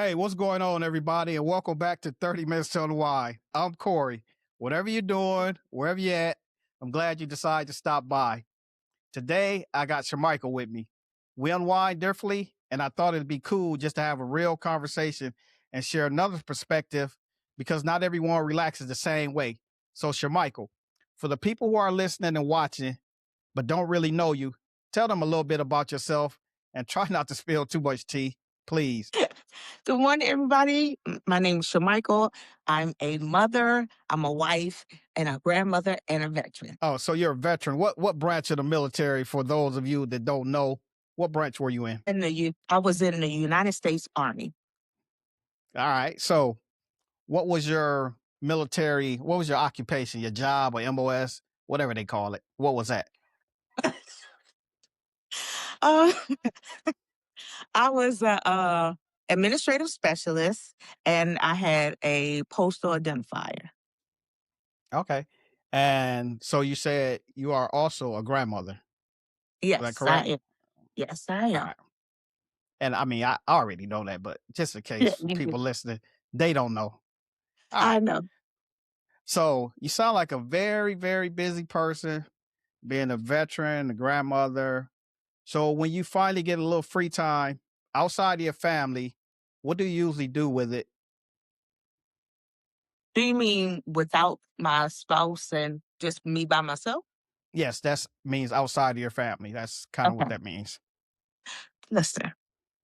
Hey, what's going on, everybody? And welcome back to 30 Minutes to Unwind. I'm Corey. Whatever you're doing, wherever you're at, I'm glad you decided to stop by. Today, I got Sharmichael with me. We unwind differently, and I thought it'd be cool just to have a real conversation and share another perspective because not everyone relaxes the same way. So, Sharmichael, for the people who are listening and watching but don't really know you, tell them a little bit about yourself and try not to spill too much tea, please. Good morning, everybody. My name is Shamichael. I'm a mother, I'm a wife, and a grandmother and a veteran. Oh, so you're a veteran. What branch of the military, for those of you that don't know, what branch were you in? I was in the United States Army. All right. So what was your what was your occupation, your job or MOS, whatever they call it? What was that? Uh, I was a administrative specialist, and I had a postal identifier. Okay. And so you said you are also a grandmother. Is that Yes, I correct? am. Yes, I All am. right. And I mean, I already know that, but just in Yeah, case people listening, they don't know. All right. I know. So you sound like a very, very busy person, being a veteran, a grandmother. So when you finally get a little free time outside of your family, what do you usually do with it? Do you mean without my spouse and just me by myself? Yes, that means outside of your family. That's kind of what Okay, that means. listen.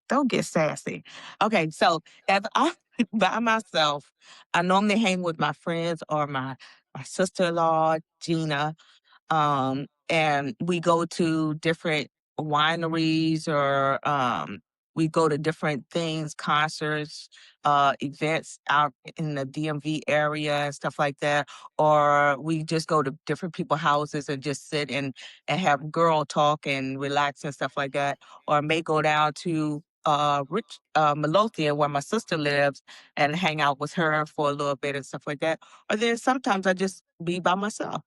Don't get sassy. Okay, so if I'm by myself, I normally hang with my friends or my sister-in-law, Gina, and we go to different wineries or we go to different things, concerts, events out in the DMV area and stuff like that. Or we just go to different people's houses and just sit and have girl talk and relax and stuff like that. Or may go down to rich Midlothian where my sister lives and hang out with her for a little bit and stuff like that. Or then sometimes I just be by myself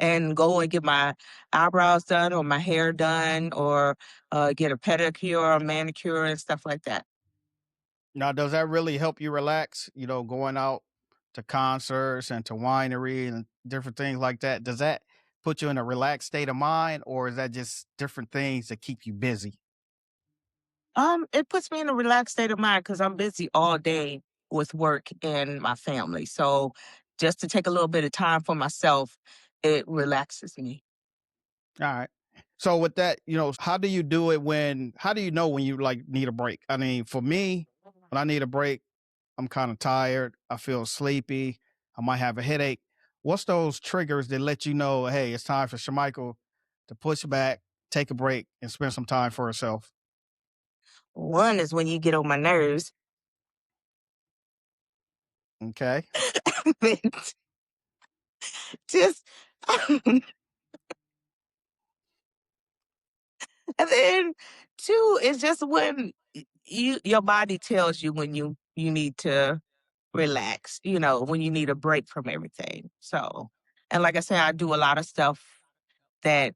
and go and get my eyebrows done or my hair done or get a pedicure or manicure and stuff like that. Now, does that really help you relax? Going out to concerts and to winery and different things like that. Does that put you in a relaxed state of mind, or is that just different things that keep you busy? It puts me in a relaxed state of mind because I'm busy all day with work and my family. So just to take a little bit of time for myself, it relaxes me. All right. So with that, how do you do it how do you know when you like need a break? I mean, for me, when I need a break, I'm kind of tired. I feel sleepy. I might have a headache. What's those triggers that let you know, hey, it's time for Shamichael to push back, take a break, and spend some time for herself? One is when you get on my nerves. Okay. Just and then two is just when your body tells you when you need to relax, when you need a break from everything. So, and like I said, I do a lot of stuff that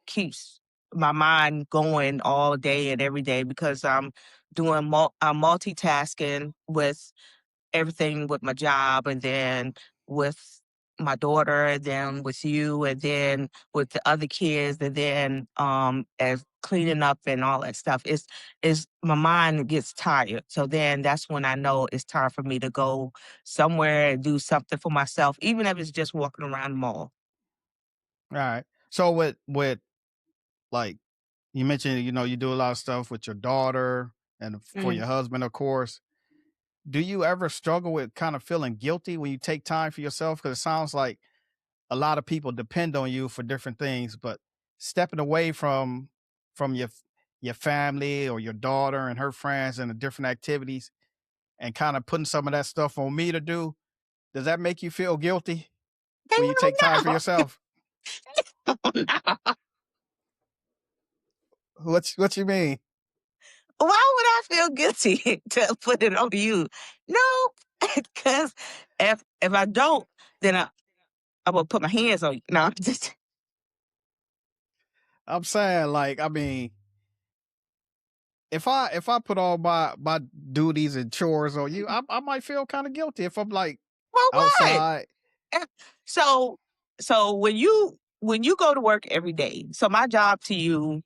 keeps my mind going all day and every day because I'm multitasking with everything with my job and then with my daughter and then with you and then with the other kids and then as cleaning up and all that stuff. It's my mind gets tired. So then that's when I know it's time for me to go somewhere and do something for myself, even if it's just walking around the mall. All right. So with like you mentioned, you do a lot of stuff with your daughter and for Mm. your husband, of course. Do you ever struggle with kind of feeling guilty when you take time for yourself? Because it sounds like a lot of people depend on you for different things, but stepping away from your family or your daughter and her friends and the different activities and kind of putting some of that stuff on me to do, does that make you feel guilty when you take time for Hell yourself? no. What you mean? Why would I feel guilty to put it on you? No, because if I don't, then I will put my hands on you. No, I'm just I'm saying, like, I mean, if I put all my duties and chores on you, I might feel kind of guilty if I'm like Well, what? outside. Eh, So so when you go to work every day, so my job to you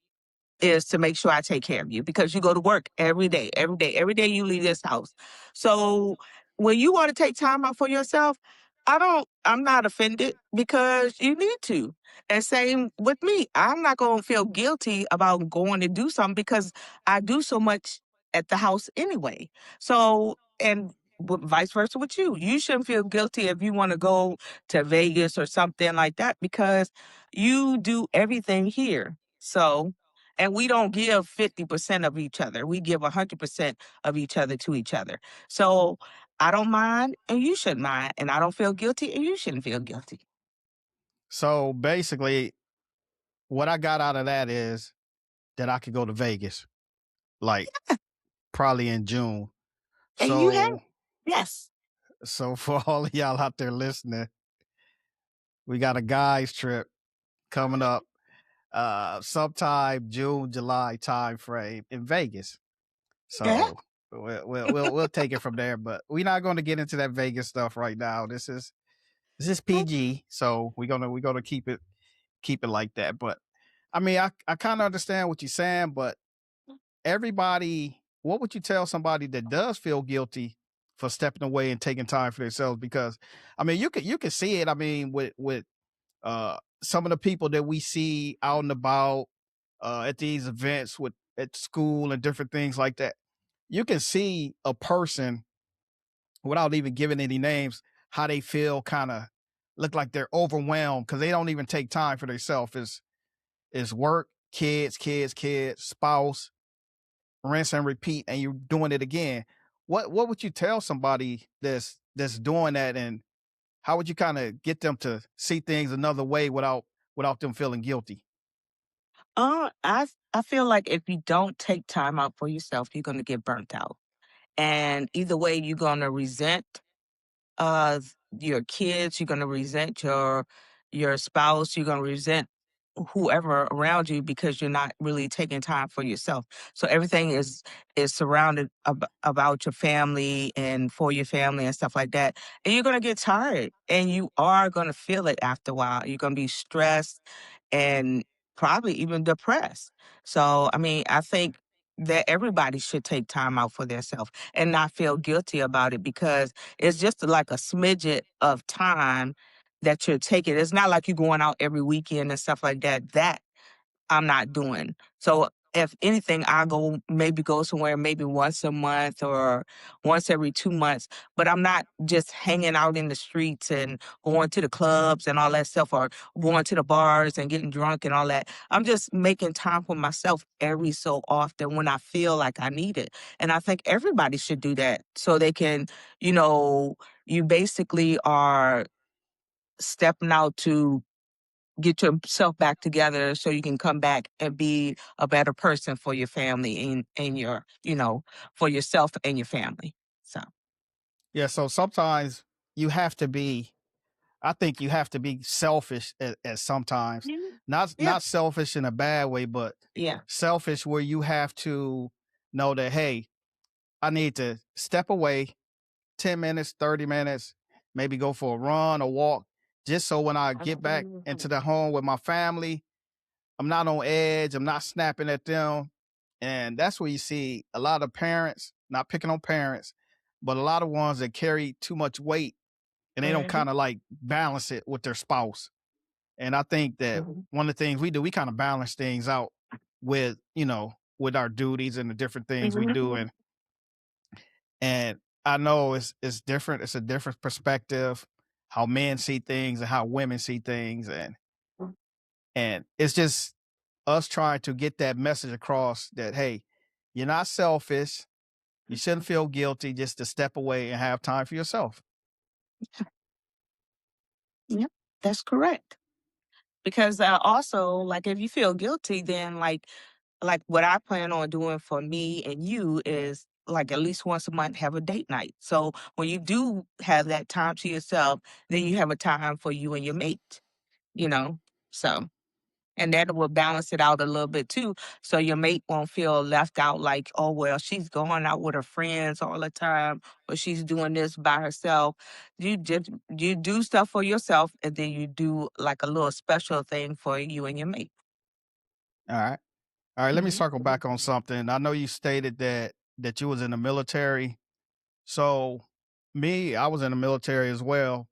is to make sure I take care of you because you go to work every day, every day, every day you leave this house. So when you want to take time out for yourself, I'm not offended because you need to. And same with me. I'm not going to feel guilty about going to do something because I do so much at the house anyway. So, and vice versa with you. You shouldn't feel guilty if you want to go to Vegas or something like that because you do everything here. So, and we don't give 50% of each other. We give 100% of each other to each other. So I don't mind and you shouldn't mind. And I don't feel guilty and you shouldn't feel guilty. So basically, what I got out of that is that I could go to Vegas, like probably in June. And you have, So yes. for all of y'all out there listening, we got a guys trip coming up sometime June, July time frame in Vegas. Yeah. So we'll take it from there. But we're not going to get into that Vegas stuff right now. This is PG, so we're gonna keep it like that. But I mean, I kind of understand what you're saying, but everybody, what would you tell somebody that does feel guilty for stepping away and taking time for themselves? Because I mean, you can see it. I mean, with some of the people that we see out and about at these events with at school and different things like that, you can see a person without even giving any names how they feel kind of look like they're overwhelmed because they don't even take time for themselves. Is work, kids, spouse, rinse and repeat, and you're doing it again. What would you tell somebody that's doing that, and how would you kind of get them to see things another way without them feeling guilty? I feel like if you don't take time out for yourself, you're going to get burnt out. And either way, you're going to resent your kids, you're gonna resent your spouse, you're gonna resent whoever around you because you're not really taking time for yourself. So everything is surrounded about your family and for your family and stuff like that. And you're gonna get tired and you are gonna feel it after a while. You're gonna be stressed and probably even depressed. So I mean, I think that everybody should take time out for themselves and not feel guilty about it because it's just like a smidget of time that you're taking. It's not like you're going out every weekend and stuff like that. That I'm not doing. So if anything, I go somewhere maybe once a month or once every 2 months. But I'm not just hanging out in the streets and going to the clubs and all that stuff or going to the bars and getting drunk and all that. I'm just making time for myself every so often when I feel like I need it. And I think everybody should do that so they can, you know, you basically are stepping out to get yourself back together so you can come back and be a better person for your family and your, for yourself and your family. So, Yeah, so sometimes you have to be I think you have to be selfish at sometimes. mhm. Not Yeah, not selfish in a bad way, but yeah. selfish where you have to know that, hey, I need to step away 10 minutes, 30 minutes, maybe go for a run or walk, just so when I get back into the home with my family, I'm not on edge, I'm not snapping at them. And that's where you see a lot of parents, not picking on parents, but a lot of ones that carry too much weight and they don't Mhm, kind of like balance it with their spouse. And I think that mhm, one of the things we do, we kind of balance things out with, with our duties and the different things we do. mhm, And I know it's different. It's a different perspective, how men see things and how women see things. And it's just us trying to get that message across that, hey, you're not selfish. You shouldn't feel guilty just to step away and have time for yourself. yep, that's correct. Because also, like, if you feel guilty, then like what I plan on doing for me and you is like at least once a month have a date night. So when you do have that time to yourself, then you have a time for you and your mate, you know? So And that will balance it out a little bit too. So your mate won't feel left out like, oh, well, she's going out with her friends all the time, or she's doing this by herself. You do stuff for yourself, and then you do like a little special thing for you and your mate. All right. All right. Let me Mhm. circle back on something. I know you stated that you was in the military. So me, I was in the military as well.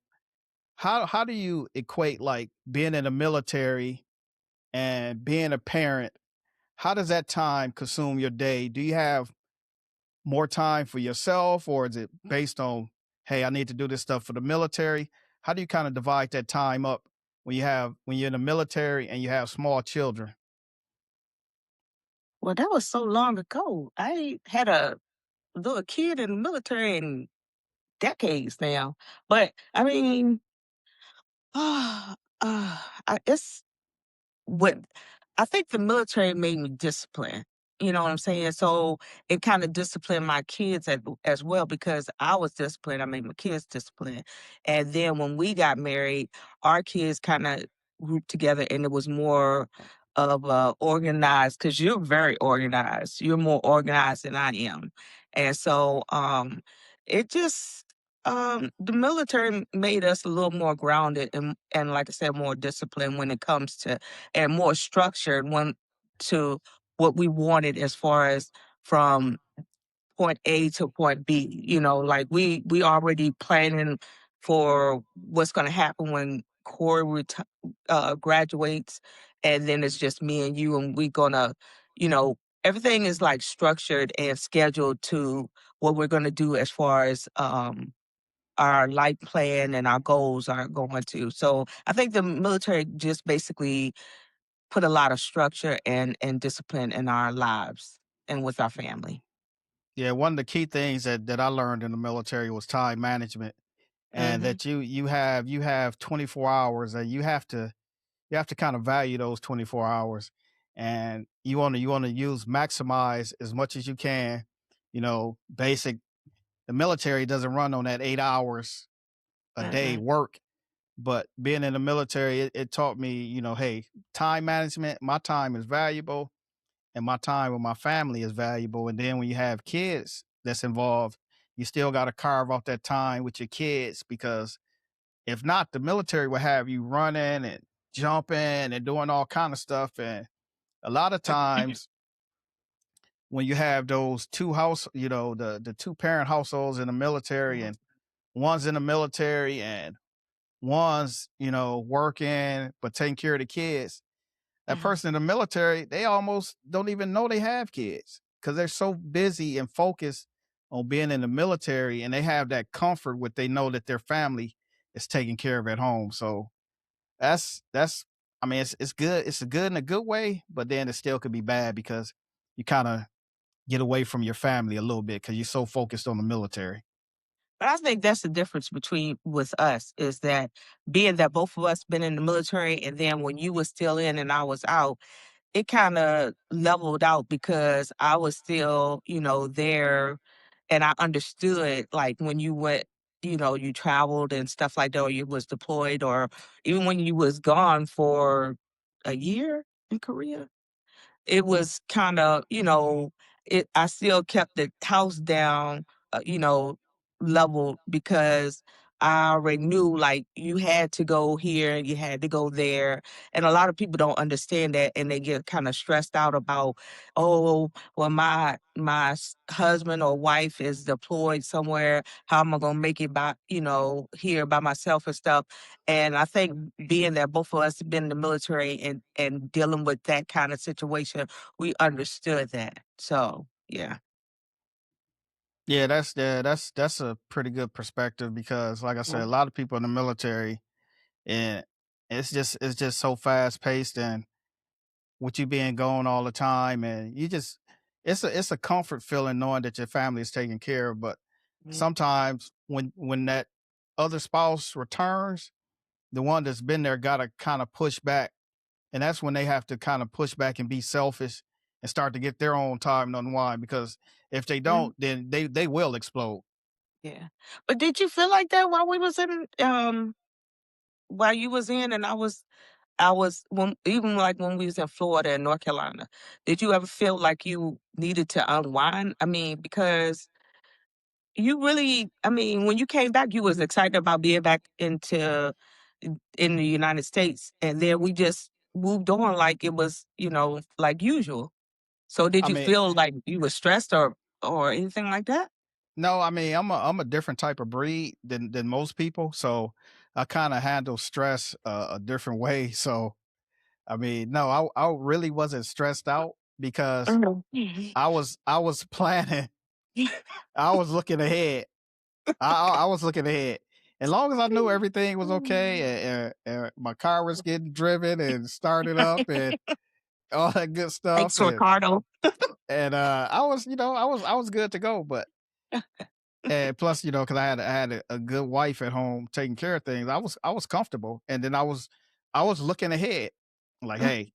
How do you equate like being in the military and being a parent? How does that time consume your day? Do you have more time for yourself, or is it based on, hey, I need to do this stuff for the military? How do you kind of divide that time up when you're in the military and you have small children? Well, that was so long ago. I ain't had a little kid in the military in decades now. But I mean, it's what I think the military made me disciplined. You know what I'm saying? So it kind of disciplined my kids as well because I was disciplined. I made my kids disciplined. And then when we got married, our kids kind of grouped together and it was more of organized because you're very organized. You're more organized than I am. And so it just the military made us a little more grounded and like I said, more disciplined when it comes to and more structured when to what we wanted as far as from point A to point B. You know, like we already planning for what's going to happen when graduates, and then it's just me and you, and we gonna, you know, everything is like structured and scheduled to what we're gonna do as far as our life plan and our goals are going to. So I think the military just basically put a lot of structure and discipline in our lives and with our family. Yeah, one of the key things that I learned in the military was time management, and Mhm. that you have 24 hours, and you have to kind of value those 24 hours, and you want to use maximize as much as you can. Basic The military doesn't run on that 8 hours a day Mm-mm. work, but being in the military, it taught me, hey, time management. My time is valuable, and my time with my family is valuable. And then when you have kids that's involved, you still got to carve out that time with your kids, because if not, the military will have you running and jumping and doing all kind of stuff. And a lot of times when you have those the two parent households in the military, Mhm. and one's in the military and one's, working but taking care of the kids, that Mhm. person in the military, they almost don't even know they have kids because they're so busy and focused on being in the military, and they have that comfort with they know that their family is taken care of at home. So that's I mean, it's good. It's a good in a good way, but then it still could be bad because you kind of get away from your family a little bit because you're so focused on the military. But I think that's the difference between with us is that being that both of us been in the military and then when you was still in and I was out, it kinda leveled out because I was still, there and I understood, like, when you went you traveled and stuff like that, or you was deployed, or even when you was gone for a year in Korea. It was kinda, I still kept the house down, level because I already knew, like, you had to go here and you had to go there, and a lot of people don't understand that, and they get kinda stressed out about, "Oh, well, my husband or wife is deployed somewhere. How am I gonna make it by here by myself and stuff?" And I think being that both of us have been in the military and dealing with that kinda situation, we understood that. So, yeah. Yeah, that's a pretty good perspective because, like I said, a Mhm. lot of people in the military, and it's just so fast paced, and with you being gone all the time, and it's a comfort feeling knowing that your family is taken care of. But Mhm. sometimes when that other spouse returns, the one that's been there got to kind of push back, and that's when they have to kind of push back and be selfish and start to get their own time to unwind, because if they Mhm. don't, then they will explode. Yeah. But did you feel like that while we was in, while you was in and I was I was when even like when we was in Florida and North Carolina, did you ever feel like you needed to unwind? I mean, because you really I mean, when you came back, you was excited about being back in the United States, and then we just moved on like it was, like usual. So did I you mean, feel like you were stressed or anything like that? no, I mean, I'm a different type of breed than most people, so I kind of handle stress a different way. So I mean, no, I really wasn't stressed out because Mhm. I was planning. I was looking ahead. I was looking ahead. As long as I knew everything was okay and my car was getting driven and started up and all that good stuff, Thanks, Ricardo. I was, I was good to go. But and plus, because I had a good wife at home taking care of things, I was comfortable. And then I was looking ahead, like, hey,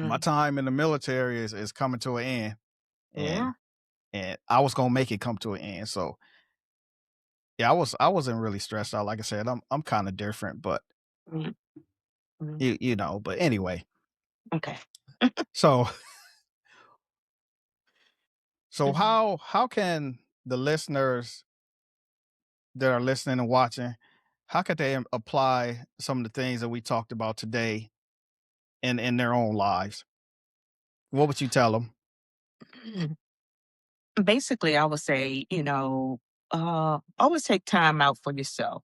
my Mm, time in the military is coming to an end, and yeah. and I was gonna make it come to an end. So yeah, I wasn't really stressed out. Like I said, I'm kind of different, but Mm, mm, but anyway. okay. So so Mhm. how can the listeners that are listening and watching, how could they apply some of the things that we talked about today in their own lives? What would you tell them? Basically, I would say, always take time out for yourself.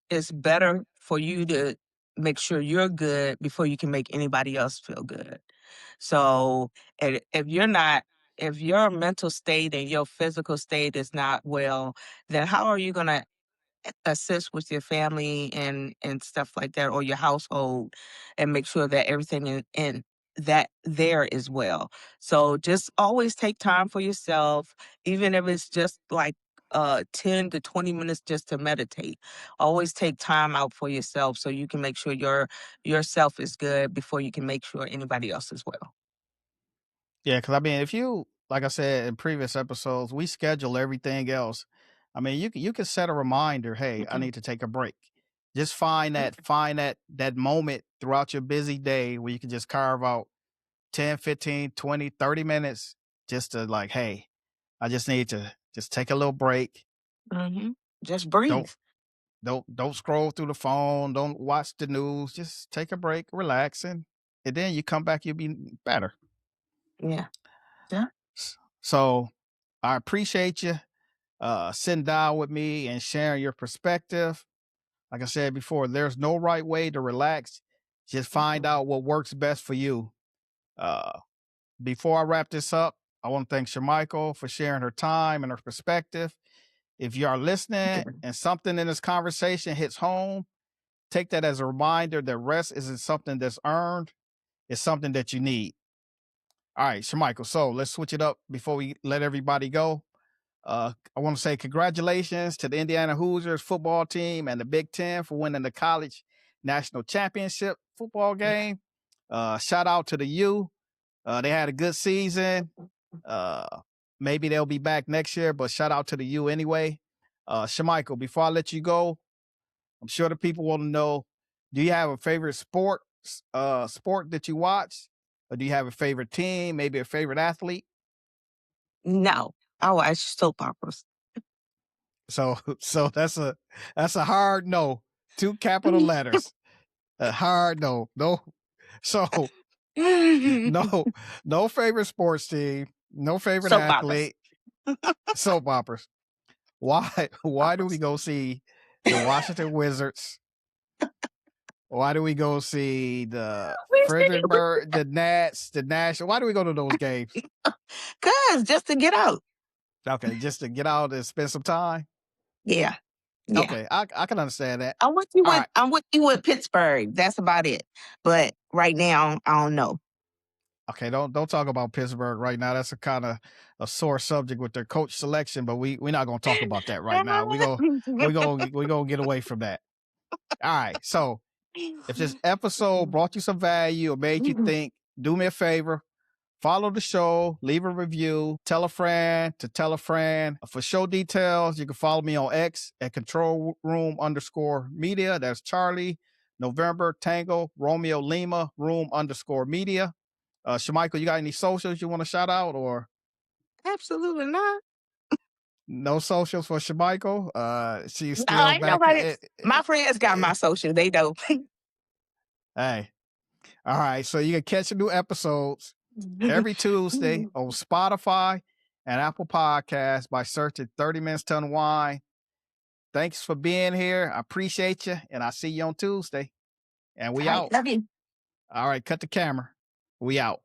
It's better for you to make sure you're good before you can make anybody else feel good. So, and if your mental state and your physical state is not well, then how are you gonna assist with your family and stuff like that, or your household, and make sure that everything in that there is well. So just always take time for yourself, even if it's just like 10 to 20 minutes just to meditate. Always take time out for yourself so you can make sure yourself is good before you can make sure anybody else is well. Yeah, because I mean, if you like I said in previous episodes, we schedule everything else. I mean, you can set a reminder. Hey, I Mhm. need to take a break. Just find that moment throughout your busy day where you can just carve out 10, 15, 20, 30 minutes just to like, hey, I just need to just take a little break. Mhm. Just Don't breathe. don't scroll through the phone. Don't watch the news. Just take a break, relax, and then you come back, you'll be better. Yeah. Yeah. So I appreciate you sitting down with me and sharing your perspective. Like I said before, there's no right way to relax. Just find Mhm. out what works best for you. Uh, Before I wrap this up, I want to thank Shamichael for sharing her time and her perspective. If you are listening Okay. and something in this conversation hits home, take that as a reminder that rest isn't something that's earned, it's something that you need. All right, Shamichael. So let's switch it up before we let everybody go. I want to say congratulations to the Indiana Hoosiers football team and the Big Ten for winning the college national championship football Yeah. game. Shout out to the U. They had a good season. Uh, Maybe they'll be back next year, but shout out to the U anyway. Shamichael, before I let you go, I'm sure the people want to know: do you have a favorite sport that you watch, or do you have a favorite team, maybe a favorite athlete? No. I watch soap operas. So, so that's a hard no. Two capital letters. A hard no. No. So no, no favorite sports team, no favorite Soap operas. athlete. Soap operas. Why? Why do we Operas. go see the Washington Wizards? Why do we go see the We see Fredericksburg, the Nats, the National? Why do we go to those games? 'cause just to get out. Okay, just to get out and spend some time. Yeah, yeah. Okay, I can understand that. I'm with you All with right. I'm with you with Pittsburgh. That's about it. But right now, I don't know. Okay, don't talk about Pittsburgh right now. That's a kind of a sore subject with their coach selection, but we're not gonna talk about that right now. We gonna get away from that. All right. So if this episode brought you some value or made you think, do me a favor, follow the show, leave a review, tell a friend to tell a friend. For show details, you can follow me on X at control room underscore media. That's Charlie November Tango Romeo Lima room_media. Shamichael, you got any socials you want to shout out or Absolutely not. no socials for Shamichael? She's No, still ain't back. nobody. My friends got my social. They know. Hey, all right. So you can catch the new episodes every Tuesday on Spotify and Apple Podcasts by searching 30 Minutes to Unwind. Thanks for being here. I appreciate you. And I'll see you on Tuesday. And we All right. out. Love you. All right. Cut the camera. We out.